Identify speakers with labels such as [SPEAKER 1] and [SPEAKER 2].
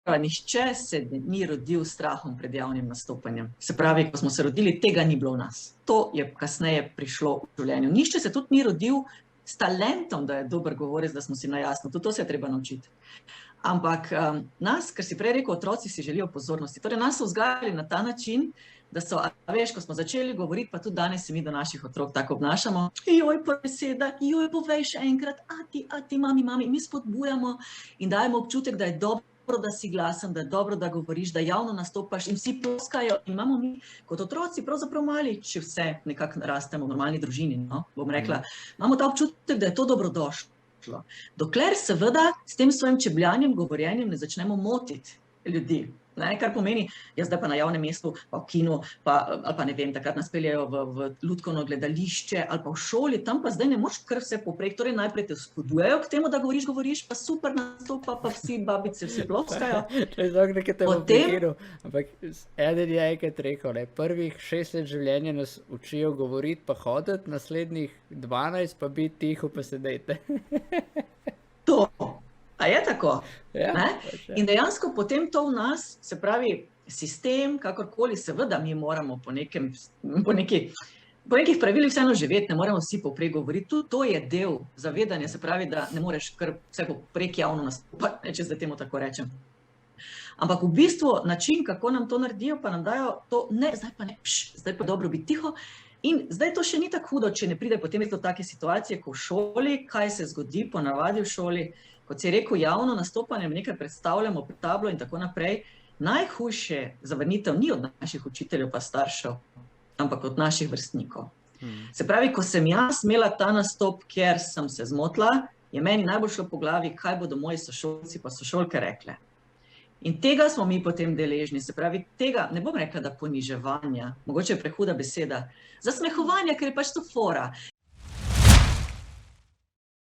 [SPEAKER 1] nihče se ni rodil s strahom pred javnim nastopanjem. Se pravi, ko smo se rodili, tega ni bilo v nas. To je kasneje prišlo v življenju. Nihče se tudi ni rodil s talentom, da je dober govorec, da smo si na jasno. Tudi to se je treba naučiti. Ampak nas, ker si prej rekel, otroci si želijo pozornosti. Torej, nas so vzgajali na ta način, da so, veš, ko smo začeli govoriti, pa tudi danes se mi do naših otrok tako obnašamo, joj, beseda, joj, povej še enkrat, ati, mami, mi spodbujamo in dajemo občutek, da je dobro, da si glasen, da je dobro, da govoriš, da javno nastopaš in vsi ploskajo. In imamo mi kot otroci, pravzaprav mali, če vse nekako rastemo v normalni družini, no, bom rekla, imamo ta občutek, da je to dobrodošlo. Dokler seveda s tem svojim čebljanjem, govorjenjem ne začnemo motiti ljudi. Kar pomeni, jaz zdaj pa na javnem mestu, pa v kinu, ali pa ne vem, takrat nas peljejo v lutkovno gledališče ali pa v šoli, tam pa zdaj ne moreš kar vse poprek, torej najprej te spodbujajo k temu, da govoriš, pa super nastopa, pa vsi babice, vsi ploskajo.
[SPEAKER 2] Ampak eden je enkrat rekel, prvih 6 let življenja nas učijo govoriti pa hoditi, naslednjih 12 pa biti tiho pa sedeti.
[SPEAKER 1] To. A je tako?
[SPEAKER 2] Ja,
[SPEAKER 1] in dejansko potem to v nas, se pravi, sistem, kakorkoli, seveda mi moramo po nekih pravilih vseeno živeti, ne moramo vsi poprek govoriti. Tudi to je del zavedanja, se pravi, da ne moreš kar vse poprek javno nastopati, če zdaj temu tako rečem. Ampak v bistvu način, kako nam to naredijo, pa nam dajo to, ne, zdaj pa ne, zdaj pa dobro biti tiho. In zdaj to še ni tako hudo, če ne pride potem do take situacije, ko v šoli, kaj se zgodi ponavadi v šoli, kot si rekel, javno nastopanje, nekaj predstavljamo pred tablo in tako naprej, najhujše zavrnitev ni od naših učiteljev pa staršev, ampak od naših vrstnikov. Se pravi, ko sem jaz imela ta nastop, kjer sem se zmotila, je meni najbolj šlo po glavi, kaj bodo moji sošolci pa sošolke rekle. In tega smo mi potem deležni, se pravi, tega, ne bom rekla, da poniževanja, mogoče je prehuda beseda, zasmehovanja, ker je pač to fora.